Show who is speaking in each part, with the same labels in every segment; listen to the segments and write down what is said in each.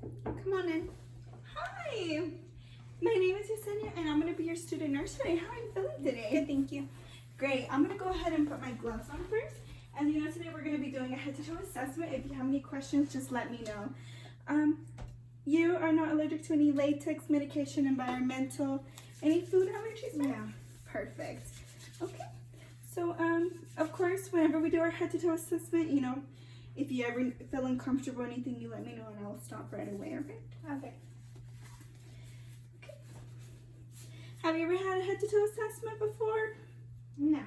Speaker 1: Come on in.
Speaker 2: Hi, my name is Yesenia and I'm going to be your student nurse today. How are you feeling today?
Speaker 1: Good, thank you.
Speaker 2: Great. I'm going to go ahead and put my gloves on first. And today we're going to be doing a head-to-toe assessment. If you have any questions, just let me know. You are not allergic to any latex, medication, environmental, any food allergies?
Speaker 1: No.
Speaker 2: Perfect. Okay. So, of course, whenever we do our head-to-toe assessment, if you ever feel uncomfortable or anything, you let me know and I'll stop right away, okay?
Speaker 1: Okay.
Speaker 2: Have you ever had a head-to-toe assessment before?
Speaker 1: No.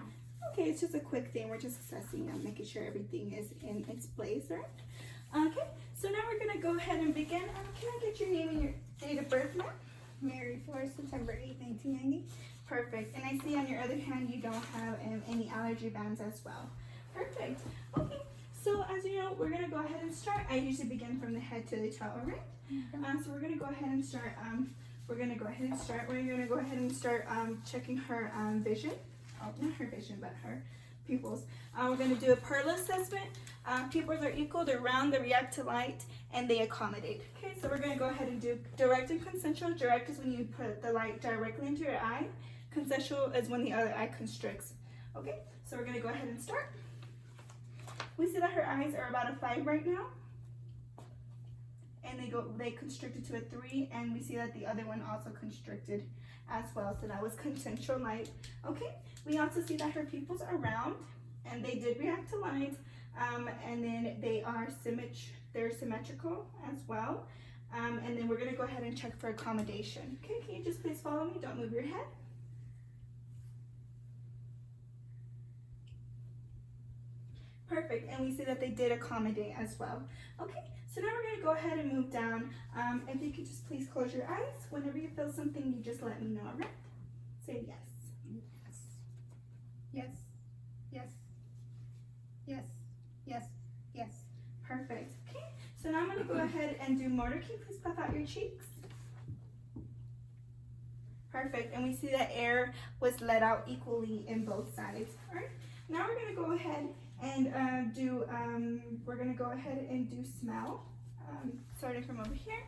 Speaker 2: Okay, it's just a quick thing. We're just assessing and making sure everything is in its place, right? Okay, so now we're going to go ahead and begin. Can I get your name and your date of birth, ma'am?
Speaker 1: Mary Flores, September 8, 1990.
Speaker 2: Perfect. And I see on your other hand you don't have any allergy bands as well. Perfect. Okay, so as you know, we're going to go ahead and start. I usually begin from the head to the toe, all right? So we're going to go ahead and start. We're going to go ahead and start checking her vision. Oh, not her vision, but her pupils. We're going to do a PERLA assessment. Pupils are equal, they're round, they react to light, and they accommodate. Okay, so we're going to go ahead and do direct and consensual. Direct is when you put the light directly into your eye. Consensual is when the other eye constricts. Okay, so we're going to go ahead and start. We see that her eyes are about a 5 right now. And they constricted to a 3, and we see that the other one also constricted as well. So that was consensual light. Okay, we also see that her pupils are round, and they did react to light. And then they're symmetrical as well. And then we're gonna go ahead and check for accommodation. Okay, can you just please follow me? Don't move your head. Perfect, and we see that they did accommodate as well. Okay, so now we're gonna go ahead and move down. If you could just please close your eyes. Whenever you feel something, you just let me know, all right? Say yes.
Speaker 1: Yes. Yes. Yes. Yes. Yes.
Speaker 2: Perfect. Okay, so now I'm going to go ahead and do motor. Can you please puff out your cheeks? Perfect, and we see that air was let out equally in both sides. All right, now we're going to go ahead and do smell. Starting from over here.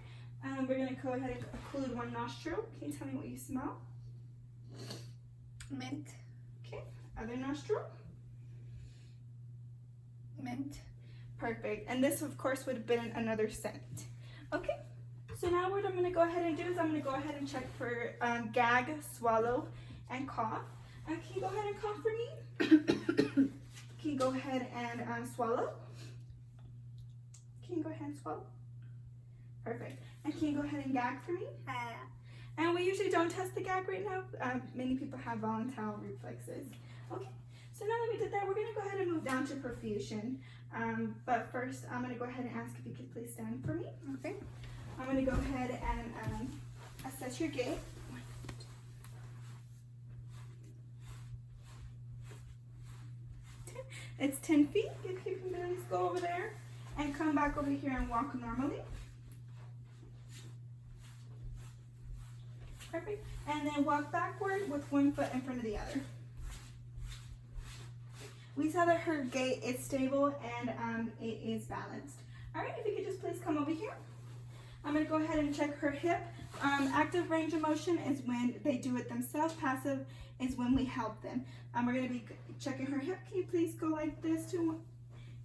Speaker 2: We're going to go ahead and occlude one nostril. Can you tell me what you smell?
Speaker 1: Mint.
Speaker 2: Okay, other nostril.
Speaker 1: Mint.
Speaker 2: Perfect, and this of course would have been another scent. Okay, so now what I'm going to go ahead and do is I'm going to go ahead and check for gag, swallow, and cough. Can you go ahead and cough for me? Can you go ahead and swallow? Can you go ahead and swallow? Perfect, and can you go ahead and gag for me? And we usually don't test the gag right now. Many people have volatile reflexes. Okay. So now that we did that, we're going to go ahead and move down to perfusion. But first, I'm going to go ahead and ask if you could please stand for me.
Speaker 1: Okay.
Speaker 2: I'm going to go ahead and assess your gait. It's 10 feet. If you can please go over there and come back over here and walk normally. Perfect. And then walk backward with one foot in front of the other. We saw that her gait is stable and it is balanced. All right, if you could just please come over here. I'm going to go ahead and check her hip. Active range of motion is when they do it themselves. Passive is when we help them. We're going to be checking her hip. Can you please go like this too?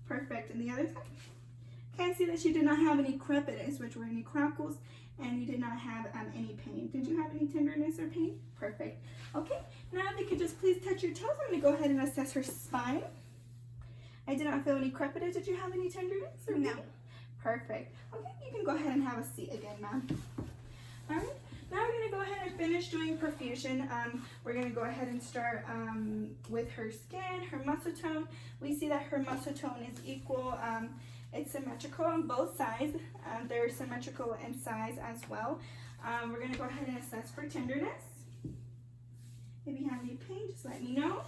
Speaker 2: Perfect. And the other side. Okay, I see that she did not have any crepitus, which were any crackles, and you did not have any pain. Did you have any tenderness or pain? Perfect. Okay, now if you could just please touch your toes, I'm going to go ahead and assess her spine. I did not feel any crepitus. Did you have any tenderness or pain?
Speaker 1: No.
Speaker 2: Perfect. Okay, you can go ahead and have a seat again, ma'am. All right, now we're going to go ahead and finish doing perfusion. We're going to go ahead and start with her skin, her muscle tone. We see that her muscle tone is equal. It's symmetrical on both sides. They're symmetrical in size as well. We're going to go ahead and assess for tenderness. If you have any pain, just let me know.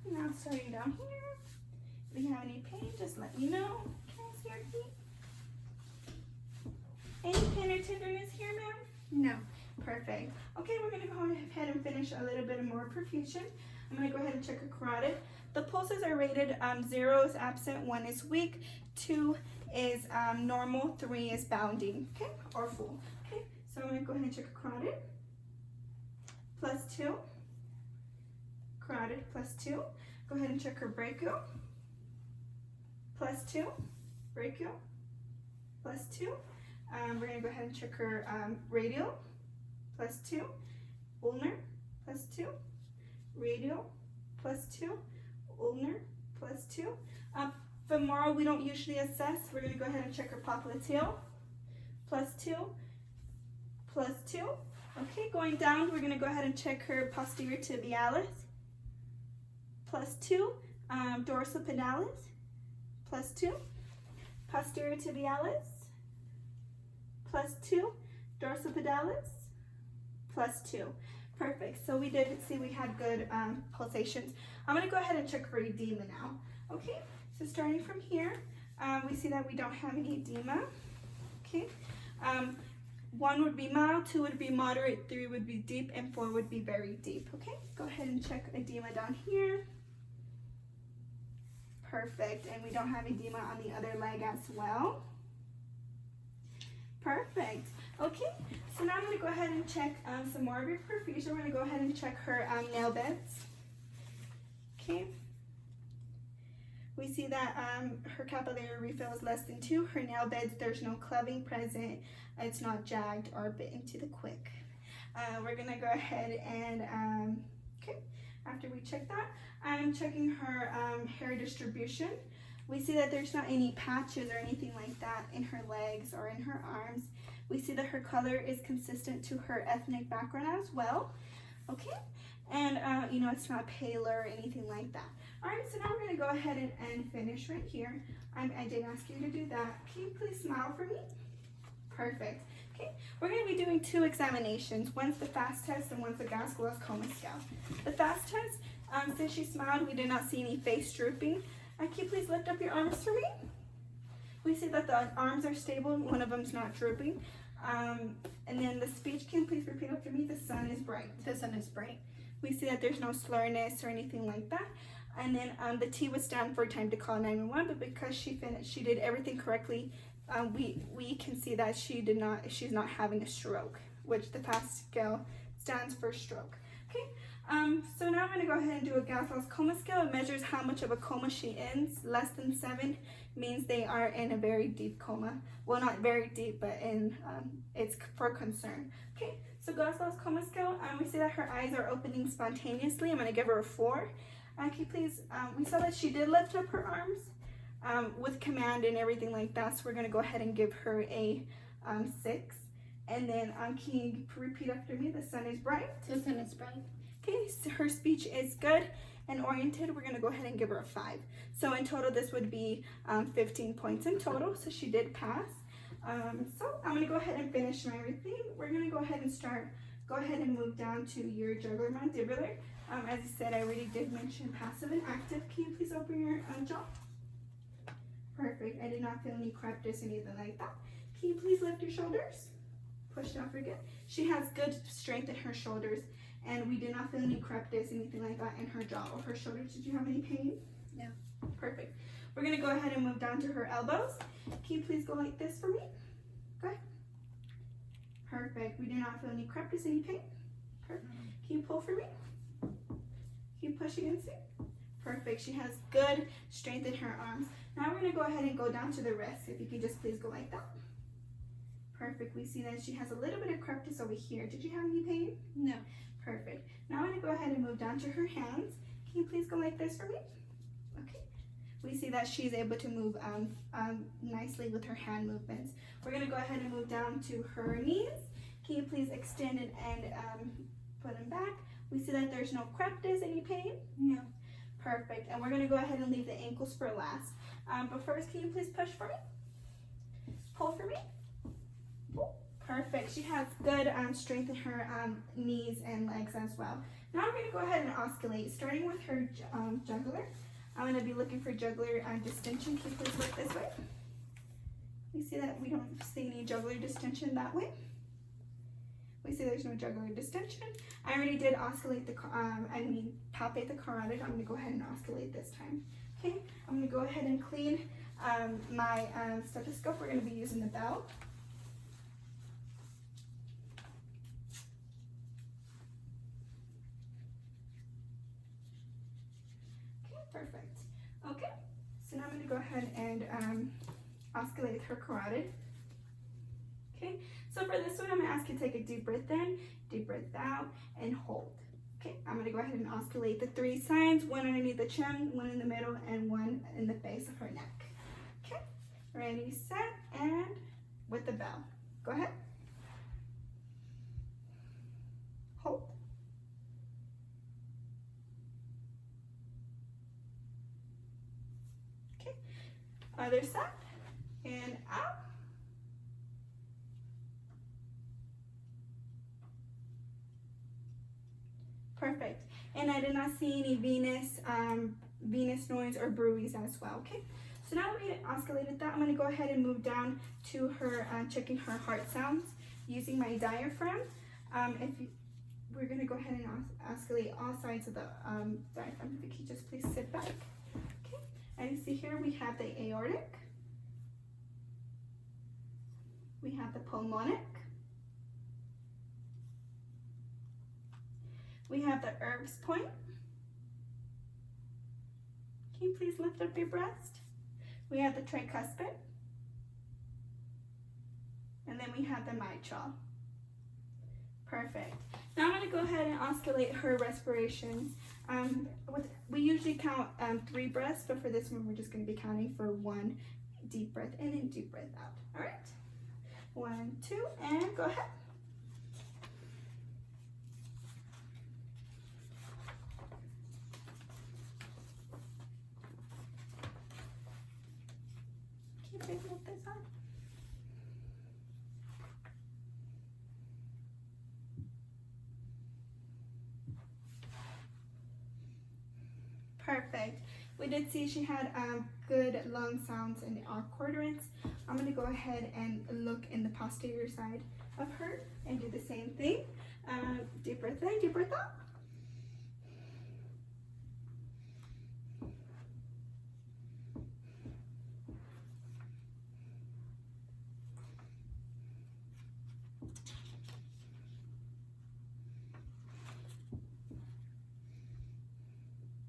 Speaker 2: Now starting down here. If you have any pain, just let me know. Can I see your feet? Any pain or tenderness here, ma'am?
Speaker 1: No.
Speaker 2: Perfect. Okay, we're gonna go ahead and finish a little bit more perfusion. I'm gonna go ahead and check her carotid. The pulses are rated 0 is absent, 1 is weak, 2 is normal, 3 is bounding, okay, or full. Okay, so I'm gonna go ahead and check her carotid. +2. Carotid +2. Go ahead and check her brachial. +2. Brachial. +2. We're gonna go ahead and check her radial. +2. Ulnar. +2. Radial. +2. Ulnar. +2. Femoral, we don't usually assess. We're gonna go ahead and check her popliteal. +2. +2. Okay, going down, we're gonna go ahead and check her posterior tibialis. +2. Dorsopedalis. +2. Posterior tibialis. +2. Dorsopedalis. +2. Perfect. So we did see we had good pulsations. I'm going to go ahead and check for edema now. Okay, so starting from here, we see that we don't have any edema. Okay, 1 would be mild, 2 would be moderate, 3 would be deep, and 4 would be very deep. Okay, go ahead and check edema down here. Perfect, and we don't have edema on the other leg as well. Perfect. Okay, so now I'm going to go ahead and check some more of your perfusion. We're going to go ahead and check her nail beds. Okay. We see that her capillary refill is less than 2. Her nail beds, there's no clubbing present. It's not jagged or bitten to the quick. We're going to go ahead and, okay, after we check that, I'm checking her hair distribution. We see that there's not any patches or anything like that in her legs or in her arms. We see that her color is consistent to her ethnic background as well. Okay, and you know, it's not paler or anything like that. All right, so now we're gonna go ahead and finish right here. I did ask you to do that. Can you please smile for me? Perfect. Okay, we're gonna be doing 2 examinations. One's the FAST test and one's the Gas-Glasgow scale. The FAST test, since she smiled, we did not see any face drooping. Can you please lift up your arms for me? We see that the arms are stable and one of them's not drooping. And then the speech, can you please repeat after me? The sun is bright.
Speaker 1: The sun is bright.
Speaker 2: We see that there's no slurriness or anything like that. And then the T would stand for time to call 911, but because she did everything correctly, we can see that she's not having a stroke, which the FAST scale stands for stroke. Okay. So now I'm going to go ahead and do a Glasgow's coma scale. It measures how much of a coma she is. Less than 7 means they are in a very deep coma. Well, not very deep, but it's for concern. Okay, so Glasgow's coma scale, we see that her eyes are opening spontaneously. I'm going to give her a 4. Can you please, we saw that she did lift up her arms with command and everything like that. So we're going to go ahead and give her a 6. And then can you repeat after me? The sun is bright.
Speaker 1: The sun is bright.
Speaker 2: Okay, so her speech is good and oriented. We're going to go ahead and give her a 5. So in total, this would be 15 points in total. So she did pass. So I'm going to go ahead and finish my routine. We're going to go ahead and move down to your jugular mandibular. As I said, I already did mention passive and active. Can you please open your jaw? Perfect. I did not feel any crepitus or anything like that. Can you please lift your shoulders? Push down for good. She has good strength in her shoulders. And we did not feel any crepitus, anything like that in her jaw or her shoulders. Did you have any pain?
Speaker 1: No.
Speaker 2: Perfect. We're going to go ahead and move down to her elbows. Can you please go like this for me? Go ahead. Perfect. We did not feel any crepitus, any pain. Perfect. Can you pull for me? Can you push against it? Perfect. She has good strength in her arms. Now we're going to go ahead and go down to the wrist. If you could just please go like that. Perfect. We see that she has a little bit of crepitus over here. Did you have any pain?
Speaker 1: No.
Speaker 2: Perfect. Now I'm going to go ahead and move down to her hands. Can you please go like this for me? Okay. We see that she's able to move nicely with her hand movements. We're going to go ahead and move down to her knees. Can you please extend it and put them back? We see that there's no crepitus, any pain?
Speaker 1: No.
Speaker 2: Perfect. And we're going to go ahead and leave the ankles for last. But first, can you please push for me? Pull for me. Pull. Perfect. She has good strength in her knees and legs as well. Now we're going to go ahead and osculate, starting with her jugular. I'm going to be looking for jugular distension. Can you please look this way? We see that we don't see any jugular distension that way. We see there's no jugular distension. I already did oscillate the, palpate the carotid. I'm gonna go ahead and oscillate this time. Okay, I'm gonna go ahead and clean my stethoscope. We're gonna be using the bell. Okay, perfect. Okay, so now I'm gonna go ahead and oscillate her carotid. Okay, so for this one, I'm gonna ask you to take a deep breath in, deep breath out, and hold. Okay, I'm gonna go ahead and oscillate the 3 signs, one underneath the chin, one in the middle, and one in the base of her neck. Okay, ready, set, and with the bell. Go ahead. Hold. Okay, other side, and out. Perfect. And I did not see any venous noise or bruits as well. Okay. So now that we oscillated that, I'm going to go ahead and move down to her, checking her heart sounds using my diaphragm. We're going to go ahead and oscillate all sides of the diaphragm. If you could just please sit back. Okay. And you see here we have the aortic. We have the pulmonic. We have the Erb's point. Can you please lift up your breast? We have the tricuspid. And then we have the mitral. Perfect. Now I'm going to go ahead and oscillate her respirations. We usually count 3 breaths, but for this one we're just going to be counting for 1 deep breath in and deep breath out. All right? 1, 2, and go ahead. Move this on. Perfect. We did see she had good lung sounds in the R quadrants. I'm going to go ahead and look in the posterior side of her and do the same thing. Deep breath in, deep breath out.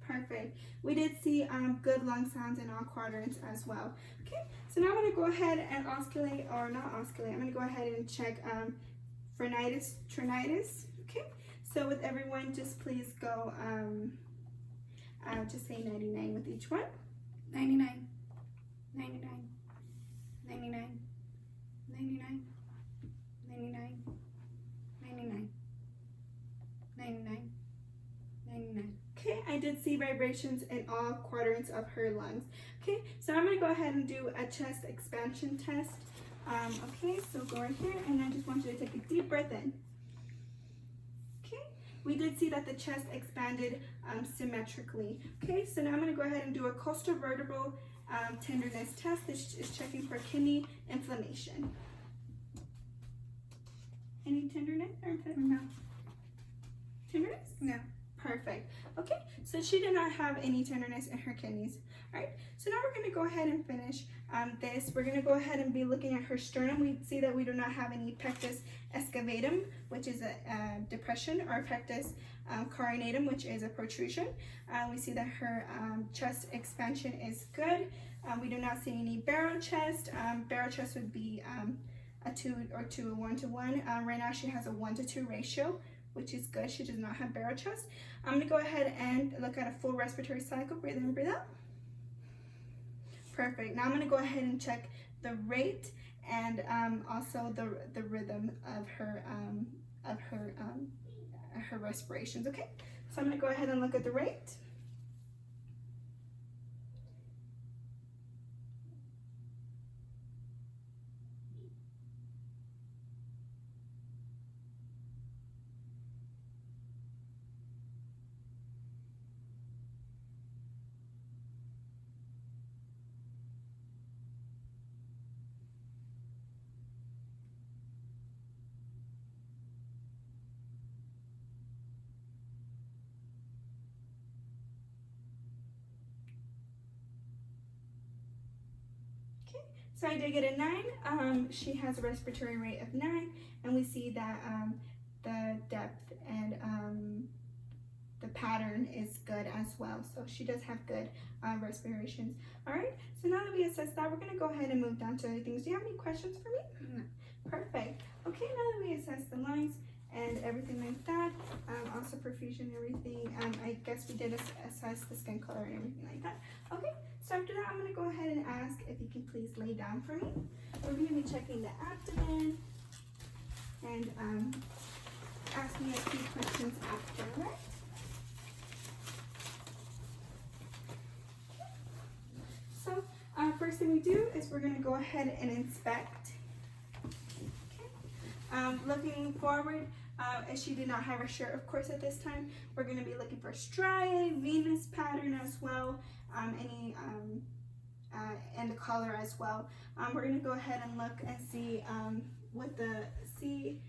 Speaker 2: Perfect. We did see good lung sounds in all quadrants as well. Okay, so now I'm going to go ahead and oscillate, or not oscillate, I'm going to go ahead and check phrenitis, trinitis. Okay, so with everyone, just please go, just say 99 with each one.
Speaker 1: 99, 99, 99, 99, 99, 99, 99, 99.
Speaker 2: Okay, I did see vibrations in all quadrants of her lungs. Okay, so I'm going to go ahead and do a chest expansion test. Okay, so go right here, and I just want you to take a deep breath in. Okay, we did see that the chest expanded symmetrically. Okay, so now I'm going to go ahead and do a costovertebral tenderness test. This is checking for kidney inflammation. Any tenderness or
Speaker 1: No.
Speaker 2: tenderness?
Speaker 1: No.
Speaker 2: Perfect. Okay, so she did not have any tenderness in her kidneys. All right, so now we're going to go ahead and finish this. We're going to go ahead and be looking at her sternum. We see that we do not have any pectus excavatum, which is a depression, or pectus carinatum, which is a protrusion. We see that her chest expansion is good. We do not see any barrel chest. Barrel chest would be a 2 or 2, 1 to 1. Right now she has a 1 to 2 ratio, which is good. She does not have barrel chest. I'm going to go ahead and look at a full respiratory cycle. Breathe in, breathe out. Perfect. Now I'm going to go ahead and check the rate and also the rhythm of her her respirations. Okay, so I'm going to go ahead and look at the rate. So I did get a 9. She has a respiratory rate of 9, and we see that the depth and the pattern is good as well. So she does have good respirations. All right, so now that we assess that, we're gonna go ahead and move down to other things. Do you have any questions for me?
Speaker 1: No.
Speaker 2: Perfect. Okay, now that we assess the lungs and everything like that, also perfusion and everything, I guess we did assess the skin color and everything like that. Okay, so after that, I'm gonna go ahead and ask if you can please lay down for me. We're gonna be checking the abdomen and ask me a few questions after, right? So, first thing we do is we're going to go ahead and inspect. Okay. Looking forward, as she did not have her shirt, of course, at this time, we're going to be looking for striae, venous pattern as well, and the color as well. We're going to go ahead and look and see see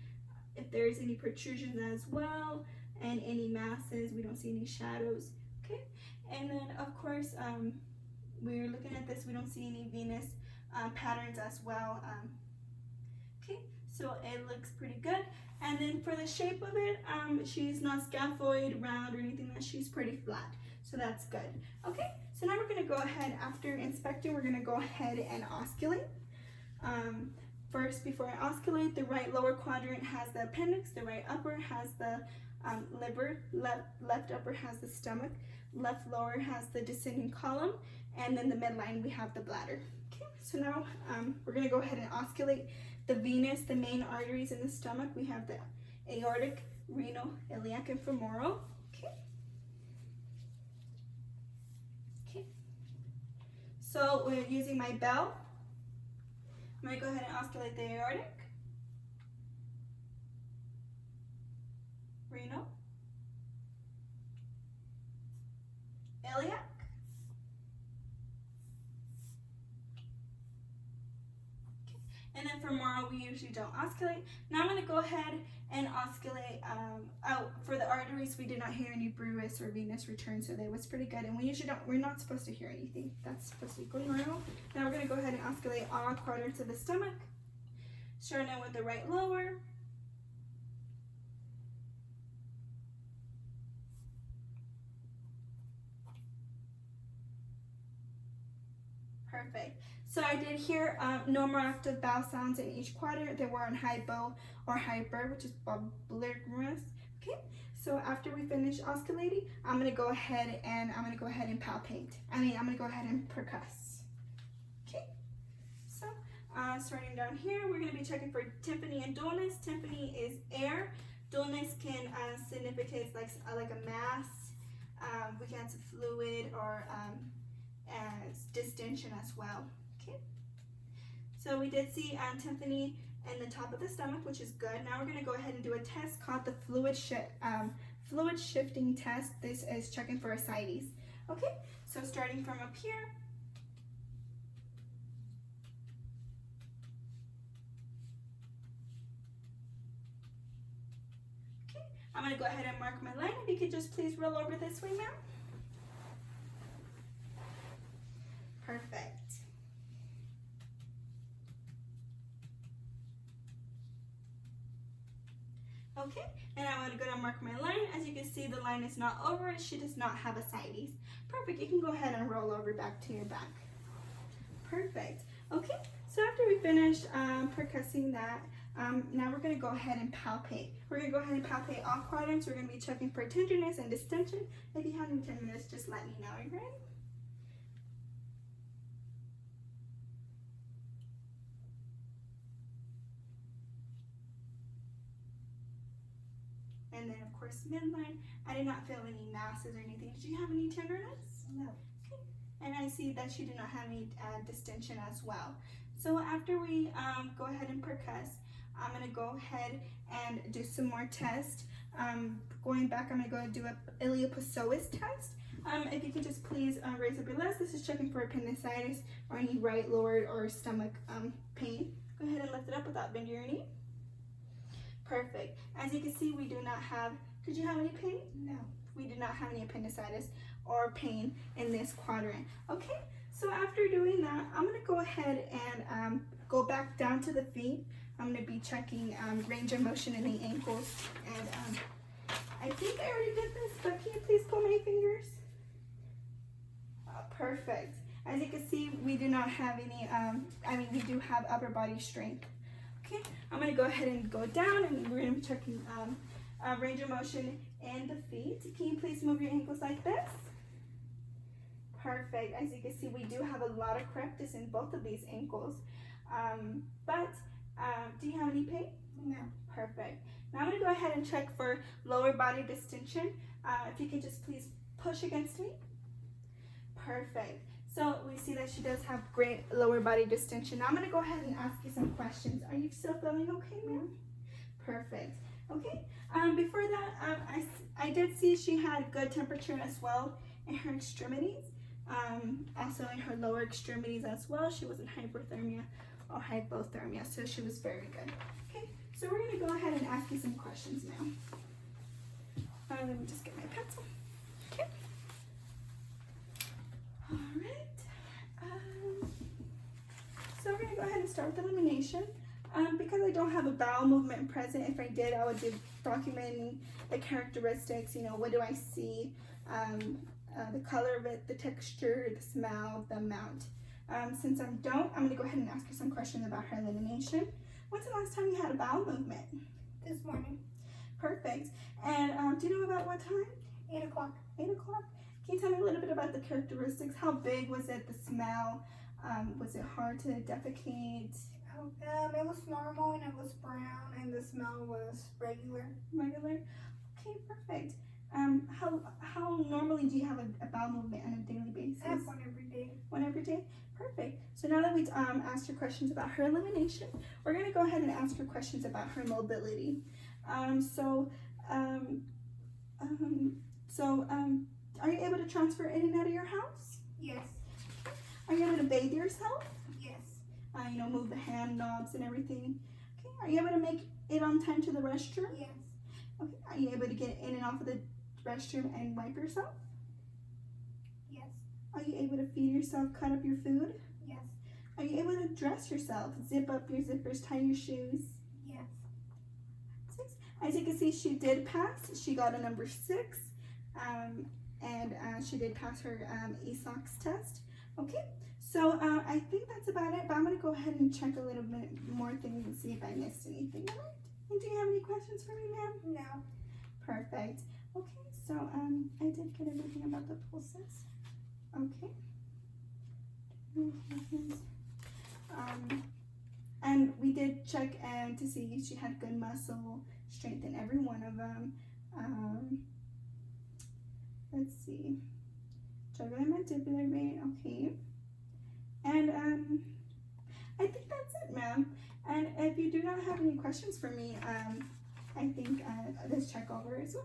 Speaker 2: if there's any protrusions as well, and any masses. We don't see any shadows. Okay, and then of course, we're looking at this, we don't see any venous patterns as well. Okay, so it looks pretty good. And then for the shape of it, she's not scaphoid, round, or anything like that. She's pretty flat, so that's good. Okay, so now we're gonna go ahead, after inspecting, we're gonna go ahead and osculate. First, before I osculate, the right lower quadrant has the appendix, the right upper has the liver, left upper has the stomach, left lower has the descending column, and then the midline we have the bladder. Okay, so now we're going to go ahead and osculate the venous, the main arteries in the stomach. We have the aortic, renal, iliac, and femoral. Okay. Okay. So we're using my bell. I'm going to go ahead and osculate the aortic, renal, iliac, and then femoral we usually don't osculate. Now I'm going to go ahead and osculate for the arteries. We did not hear any bruous or venous return, so that was pretty good. And we usually don't, we're not supposed to hear anything. That's supposed to be going normal. Now we're going to go ahead and osculate all quadrants of the stomach, starting with the right lower, perfect. So I did hear normal active bowel sounds in each quadrant. They were on hypo or hyper, which is bubligerous. Okay. So after we finish osculating, I'm gonna go ahead and palpate. I'm gonna go ahead and percuss. Okay. So starting down here, we're gonna be checking for tympany and dullness. Tympany is air. Dullness can significate like a mass. We can have some fluid or as distension as well. Okay, so we did see tympany in the top of the stomach, which is good. Now we're going to go ahead and do a test called the fluid shifting test. This is checking for ascites. Okay, so starting from up here, okay, I'm going to go ahead and mark my line. If you could just please roll over this way, ma'am. Perfect. Okay, and I'm going to go and mark my line. As you can see, the line is not over it. She does not have ascites. Perfect. You can go ahead and roll over back to your back. Perfect. Okay, so after we finish percussing that, now we're going to go ahead and palpate. We're going to go ahead and palpate all quadrants. We're going to be checking for tenderness and distension. If you have any tenderness, just let me know. Are you ready? And then of course midline. I did not feel any masses or anything. Did you have any tenderness?
Speaker 1: No.
Speaker 2: Okay. And I see that she did not have any distension as well. So after we go ahead and percuss, I'm going to go ahead and do some more tests. Going back, I'm going to go and do an Iliopsoas test. If you could just please raise up your legs. This is checking for appendicitis or any right lower or stomach pain. Go ahead and lift it up without bending your knee. Perfect. As you can see, we do not have, did you have any pain?
Speaker 1: No.
Speaker 2: We did not have any appendicitis or pain in this quadrant. Okay, So after doing that, I'm gonna go ahead and go back down to the feet. I'm gonna be checking range of motion in the ankles, and I think I already did this, but can you please pull my fingers? Perfect. As you can see, we do not have any, we do have upper body strength. Okay, I'm gonna go ahead and go down, and we're gonna be checking range of motion in the feet. Can you please move your ankles like this? Perfect. As you can see, we do have a lot of correctness in both of these ankles. Do you have any pain?
Speaker 1: No.
Speaker 2: Perfect. Now I'm going to go ahead and check for lower body distension. If you can just please push against me. Perfect. So we see that she does have great lower body distension. Now I'm going to go ahead and ask you some questions. Are you still feeling okay, ma'am? Perfect. Okay. Before that, I did see she had good temperature as well in her extremities. Also in her lower extremities as well. She wasn't hyperthermia or hypothermia, so she was very good. Okay, so we're gonna go ahead and ask you some questions now. Let me just get my pencil. Okay. All right. So we're gonna go ahead and start with elimination. Because I don't have a bowel movement present, if I did, I would be documenting the characteristics. You know, what do I see? The color of it, the texture, the smell, the amount. Since I don't, I'm going to go ahead and ask her some questions about her elimination. When's the last time you had a bowel movement?
Speaker 1: This morning.
Speaker 2: Perfect. And do you know about what time?
Speaker 1: 8 o'clock.
Speaker 2: 8 o'clock. Can you tell me a little bit about the characteristics? How big was it? The smell? Was it hard to defecate?
Speaker 1: It was normal and it was brown and the smell was regular.
Speaker 2: Regular? Okay, perfect. How normally do you have a bowel movement on a daily basis?
Speaker 1: I have one every day.
Speaker 2: One every day? Perfect. So now that we've asked her questions about her elimination, we're going to go ahead and ask her questions about her mobility. Are you able to transfer in and out of your house?
Speaker 1: Yes.
Speaker 2: Are you able to bathe yourself?
Speaker 1: Yes.
Speaker 2: Move the hand knobs and everything. Okay. Are you able to make it on time to the restroom?
Speaker 1: Yes.
Speaker 2: Okay. Are you able to get in and off of the restroom and wipe yourself?
Speaker 1: Yes.
Speaker 2: Are you able to feed yourself, cut up your food?
Speaker 1: Yes.
Speaker 2: Are you able to dress yourself, zip up your zippers, tie your shoes?
Speaker 1: Yes.
Speaker 2: 6. As you can see, she did pass. She got a number 6, and she did pass her ESOX test. Okay, so I think that's about it, but I'm going to go ahead and check a little bit more things and see if I missed anything. All right. And do you have any questions for me, ma'am?
Speaker 1: No.
Speaker 2: Perfect. Okay, so I did get everything about the pulses. Okay. And we did check to see she had good muscle strength in every one of them. Let's see. Jugular mandibular vein, okay. And I think that's it, ma'am. And if you do not have any questions for me, I think this check over is